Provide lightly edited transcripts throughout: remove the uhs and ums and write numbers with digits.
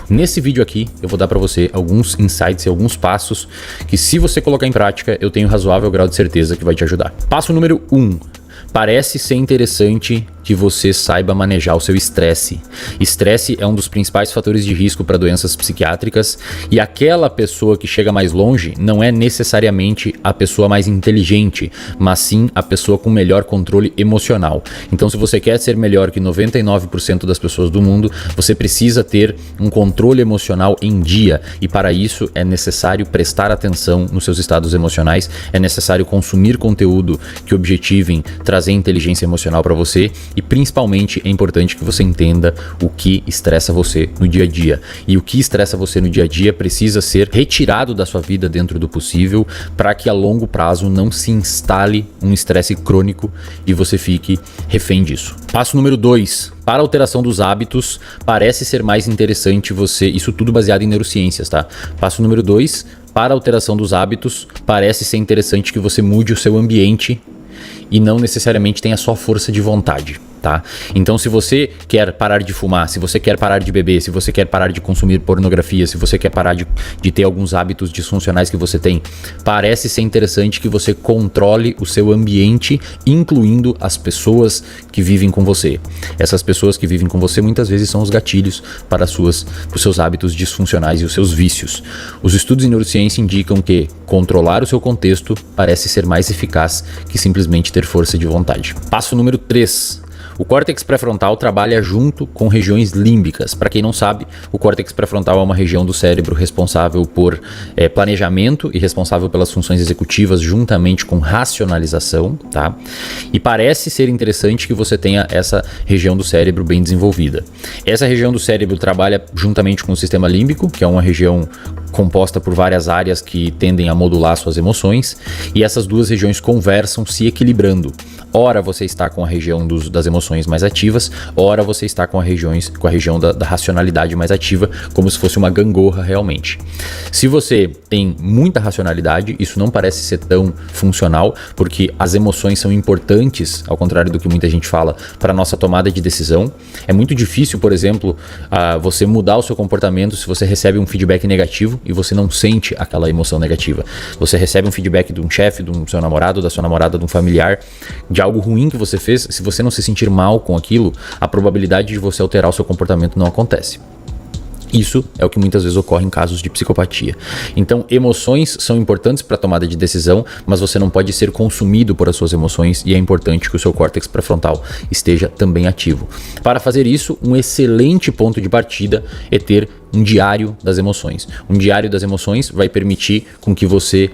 Nesse vídeo aqui, eu vou dar para você alguns insights e alguns passos que, se você colocar em prática, eu tenho razoável grau de certeza que vai te ajudar. Passo número 1. Parece ser interessante que você saiba manejar o seu estresse. Estresse é um dos principais fatores de risco para doenças psiquiátricas, e aquela pessoa que chega mais longe não é necessariamente a pessoa mais inteligente, mas sim a pessoa com melhor controle emocional. Então, se você quer ser melhor que 99% das pessoas do mundo, você precisa ter um controle emocional em dia, e para isso é necessário prestar atenção nos seus estados emocionais, é necessário consumir conteúdo que objetivem trazer inteligência emocional para você. E principalmente é importante que você entenda o que estressa você no dia a dia. E o que estressa você no dia a dia precisa ser retirado da sua vida dentro do possível, para que a longo prazo não se instale um estresse crônico e você fique refém disso. Passo número 2. Para a alteração dos hábitos, parece ser mais interessante você... Isso tudo baseado em neurociências, tá? Passo número 2. Para a alteração dos hábitos, parece ser interessante que você mude o seu ambiente e não necessariamente tenha só força de vontade, tá? Então, se você quer parar de fumar, se você quer parar de beber, se você quer parar de consumir pornografia, se você quer parar de ter alguns hábitos disfuncionais que você tem, parece ser interessante que você controle o seu ambiente, incluindo as pessoas que vivem com você. Essas pessoas que vivem com você muitas vezes são os gatilhos para os seus hábitos disfuncionais e os seus vícios. Os estudos em neurociência indicam que controlar o seu contexto parece ser mais eficaz que simplesmente ter força de vontade. Passo número 3. O córtex pré-frontal trabalha junto com regiões límbicas. Para quem não sabe, o córtex pré-frontal é uma região do cérebro responsável por planejamento e responsável pelas funções executivas juntamente com racionalização, tá? E parece ser interessante que você tenha essa região do cérebro bem desenvolvida. Essa região do cérebro trabalha juntamente com o sistema límbico, que é uma região composta por várias áreas que tendem a modular suas emoções, e essas duas regiões conversam se equilibrando. Ora você está com a região das emoções mais ativas, ora você está com a região da racionalidade mais ativa, como se fosse uma gangorra realmente. Se você tem muita racionalidade, isso não parece ser tão funcional, porque as emoções são importantes, ao contrário do que muita gente fala, para a nossa tomada de decisão. É muito difícil, por exemplo, você mudar o seu comportamento se você recebe um feedback negativo e você não sente aquela emoção negativa. Você recebe um feedback de um chefe, do seu namorado, da sua namorada, de um familiar, de algo ruim que você fez. Se você não se sentir mal com aquilo, a probabilidade de você alterar o seu comportamento não acontece. Isso é o que muitas vezes ocorre em casos de psicopatia. Então, emoções são importantes para a tomada de decisão, mas você não pode ser consumido por as suas emoções, e é importante que o seu córtex pré-frontal esteja também ativo. Para fazer isso, um excelente ponto de partida é ter um diário das emoções. Um diário das emoções vai permitir com que você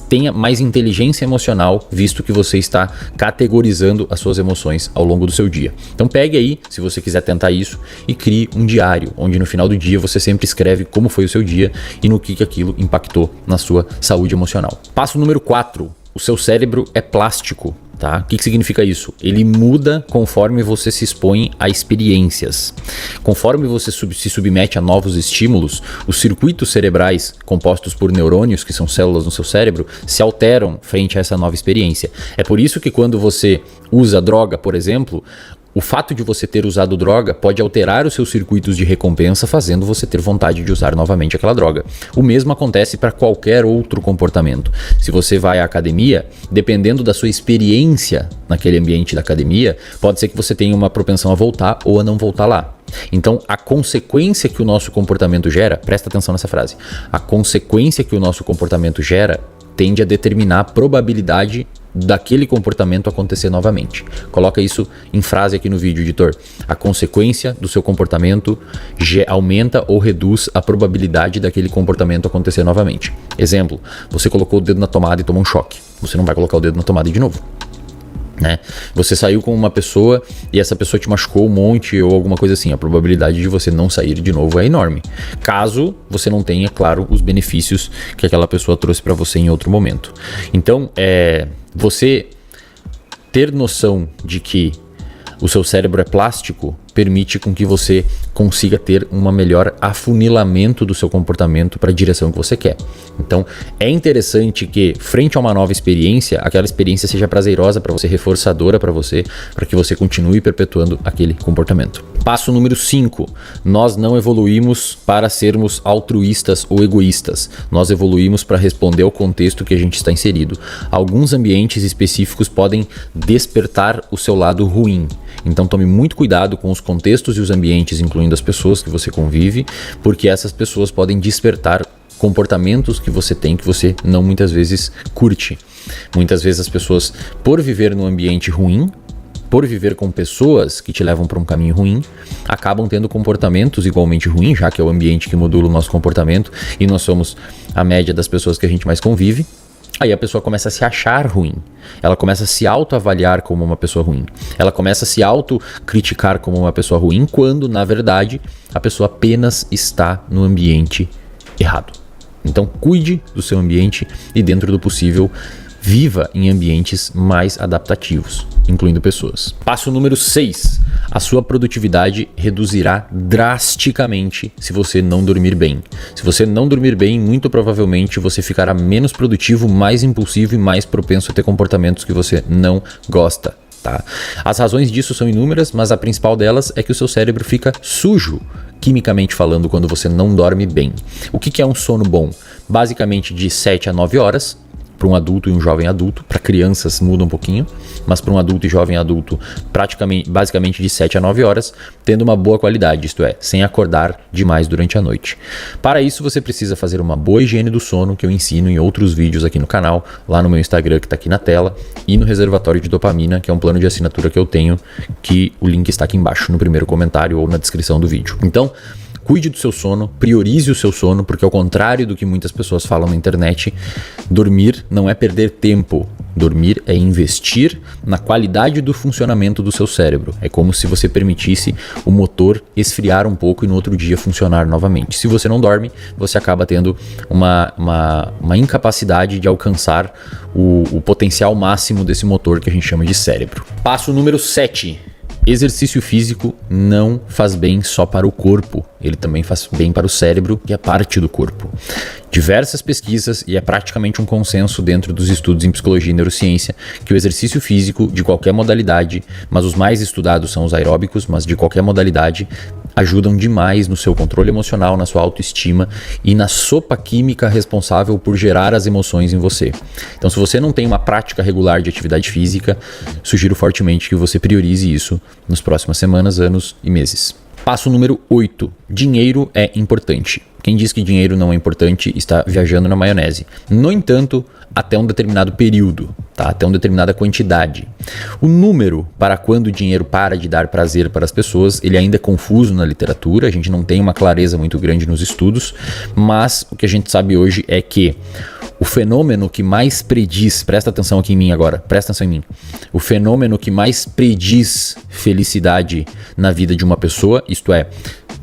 tenha mais inteligência emocional, visto que você está categorizando as suas emoções ao longo do seu dia. Então pegue aí, se você quiser tentar isso, e crie um diário, onde no final do dia você sempre escreve como foi o seu dia e no que aquilo impactou na sua saúde emocional. Passo número 4. O seu cérebro é plástico. Tá? O que significa isso? Ele muda conforme você se expõe a experiências. Conforme você se submete a novos estímulos, os circuitos cerebrais compostos por neurônios, que são células no seu cérebro, se alteram frente a essa nova experiência. É por isso que quando você usa droga, por exemplo, o fato de você ter usado droga pode alterar os seus circuitos de recompensa, fazendo você ter vontade de usar novamente aquela droga. O mesmo acontece para qualquer outro comportamento. Se você vai à academia, dependendo da sua experiência naquele ambiente da academia, pode ser que você tenha uma propensão a voltar ou a não voltar lá. Então, a consequência que o nosso comportamento gera, presta atenção nessa frase, a consequência que o nosso comportamento gera tende a determinar a probabilidade daquele comportamento acontecer novamente. Coloca isso em frase aqui no vídeo, editor. A consequência do seu comportamento aumenta ou reduz a probabilidade daquele comportamento acontecer novamente. Exemplo, você colocou o dedo na tomada e tomou um choque. Você não vai colocar o dedo na tomada de novo, né? Você saiu com uma pessoa e essa pessoa te machucou um monte ou alguma coisa assim. A probabilidade de você não sair de novo é enorme, caso você não tenha, claro, os benefícios que aquela pessoa trouxe para você em outro momento. Então, você ter noção de que o seu cérebro é plástico permite com que você consiga ter um melhor afunilamento do seu comportamento para a direção que você quer. Então, é interessante que, frente a uma nova experiência, aquela experiência seja prazerosa para você, reforçadora para você, para que você continue perpetuando aquele comportamento. Passo número 5. Nós não evoluímos para sermos altruístas ou egoístas. Nós evoluímos para responder ao contexto que a gente está inserido. Alguns ambientes específicos podem despertar o seu lado ruim. Então tome muito cuidado com os contextos e os ambientes, incluindo as pessoas que você convive, porque essas pessoas podem despertar comportamentos que você tem que você não muitas vezes curte. Muitas vezes as pessoas, por viver num ambiente ruim, por viver com pessoas que te levam para um caminho ruim, acabam tendo comportamentos igualmente ruins, já que é o ambiente que modula o nosso comportamento e nós somos a média das pessoas que a gente mais convive. Aí a pessoa começa a se achar ruim, ela começa a se autoavaliar como uma pessoa ruim, ela começa a se autocriticar como uma pessoa ruim, quando, na verdade, a pessoa apenas está no ambiente errado. Então, cuide do seu ambiente e, dentro do possível, viva em ambientes mais adaptativos, incluindo pessoas. Passo número 6. A sua produtividade reduzirá drasticamente se você não dormir bem. Se você não dormir bem, muito provavelmente você ficará menos produtivo, mais impulsivo e mais propenso a ter comportamentos que você não gosta. Tá? As razões disso são inúmeras, mas a principal delas é que o seu cérebro fica sujo, quimicamente falando, quando você não dorme bem. O que é um sono bom? Basicamente de 7 a 9 horas. Para um adulto e um jovem adulto. Para crianças muda um pouquinho, mas para um adulto e jovem adulto, basicamente de 7 a 9 horas, tendo uma boa qualidade, isto é, sem acordar demais durante a noite. Para isso, você precisa fazer uma boa higiene do sono, que eu ensino em outros vídeos aqui no canal, lá no meu Instagram, que está aqui na tela, e no reservatório de dopamina, que é um plano de assinatura que eu tenho, que o link está aqui embaixo no primeiro comentário ou na descrição do vídeo. Então, cuide do seu sono, priorize o seu sono, porque ao contrário do que muitas pessoas falam na internet, dormir não é perder tempo. Dormir é investir na qualidade do funcionamento do seu cérebro. É como se você permitisse o motor esfriar um pouco e no outro dia funcionar novamente. Se você não dorme, você acaba tendo uma incapacidade de alcançar o potencial máximo desse motor que a gente chama de cérebro. Passo número 7. Exercício físico não faz bem só para o corpo, ele também faz bem para o cérebro, que é parte do corpo. Diversas pesquisas, e é praticamente um consenso dentro dos estudos em psicologia e neurociência, que o exercício físico de qualquer modalidade, mas os mais estudados são os aeróbicos, mas de qualquer modalidade, ajudam demais no seu controle emocional, na sua autoestima e na sopa química responsável por gerar as emoções em você. Então, se você não tem uma prática regular de atividade física, sugiro fortemente que você priorize isso nas próximas semanas, anos e meses. Passo número 8. Dinheiro é importante. Quem diz que dinheiro não é importante está viajando na maionese. No entanto, até um determinado período, tá? Até uma determinada quantidade. O número para quando o dinheiro para de dar prazer para as pessoas, ele ainda é confuso na literatura, a gente não tem uma clareza muito grande nos estudos, mas o que a gente sabe hoje é que o fenômeno que mais prediz, presta atenção aqui em mim agora, presta atenção em mim. O fenômeno que mais prediz felicidade na vida de uma pessoa, isto é,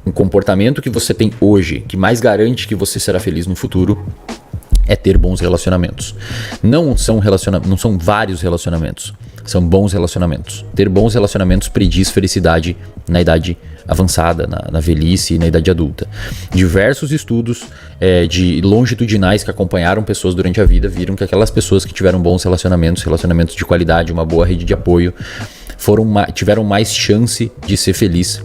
um comportamento que você tem hoje, que mais garante que você será feliz no futuro, é ter bons relacionamentos. Não são vários relacionamentos, são bons relacionamentos. Ter bons relacionamentos prediz felicidade na idade avançada, na velhice e na idade adulta. Diversos estudos de longitudinais que acompanharam pessoas durante a vida viram que aquelas pessoas que tiveram bons relacionamentos de qualidade, uma boa rede de apoio, tiveram mais chance de ser feliz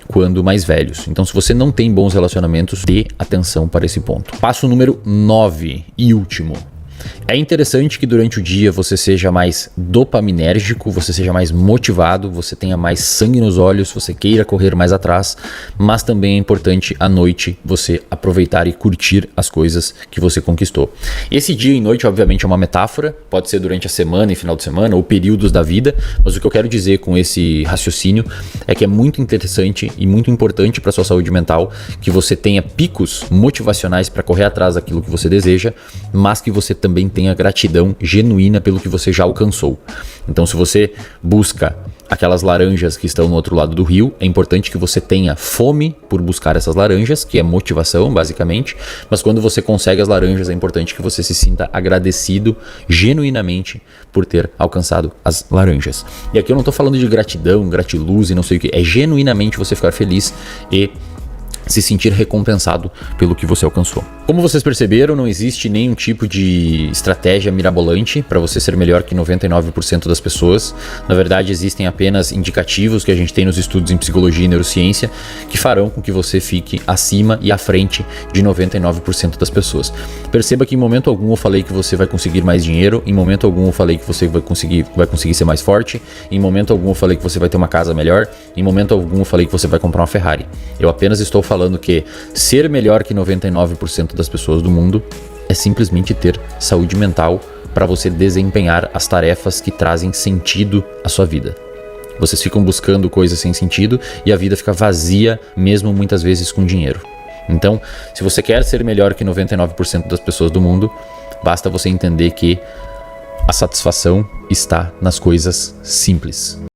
quando mais velhos. Então, se você não tem bons relacionamentos, dê atenção para esse ponto. Passo número 9 e último. É interessante que durante o dia você seja mais dopaminérgico, você seja mais motivado, você tenha mais sangue nos olhos, você queira correr mais atrás, mas também é importante à noite você aproveitar e curtir as coisas que você conquistou. Esse dia e noite, obviamente, é uma metáfora, pode ser durante a semana e final de semana ou períodos da vida, mas o que eu quero dizer com esse raciocínio é que é muito interessante e muito importante para a sua saúde mental que você tenha picos motivacionais para correr atrás daquilo que você deseja, mas que você também tenha gratidão genuína pelo que você já alcançou. Então, se você busca aquelas laranjas que estão no outro lado do rio. É importante que você tenha fome por buscar essas laranjas, que é motivação, basicamente. Mas quando você consegue as laranjas, é importante que você se sinta agradecido genuinamente por ter alcançado as laranjas. E aqui eu não tô falando de gratidão, gratiluz e não sei o que. É genuinamente você ficar feliz e se sentir recompensado pelo que você alcançou. Como vocês perceberam, não existe nenhum tipo de estratégia mirabolante para você ser melhor que 99% das pessoas. Na verdade, existem apenas indicativos que a gente tem nos estudos em psicologia e neurociência que farão com que você fique acima e à frente de 99% das pessoas. Perceba que em momento algum eu falei que você vai conseguir mais dinheiro, em momento algum eu falei que você vai conseguir ser mais forte, em momento algum eu falei que você vai ter uma casa melhor, em momento algum eu falei que você vai comprar uma Ferrari. Eu apenas estou falando que ser melhor que 99% das pessoas do mundo é simplesmente ter saúde mental para você desempenhar as tarefas que trazem sentido à sua vida. Vocês ficam buscando coisas sem sentido e a vida fica vazia, mesmo muitas vezes com dinheiro. Então, se você quer ser melhor que 99% das pessoas do mundo, basta você entender que a satisfação está nas coisas simples.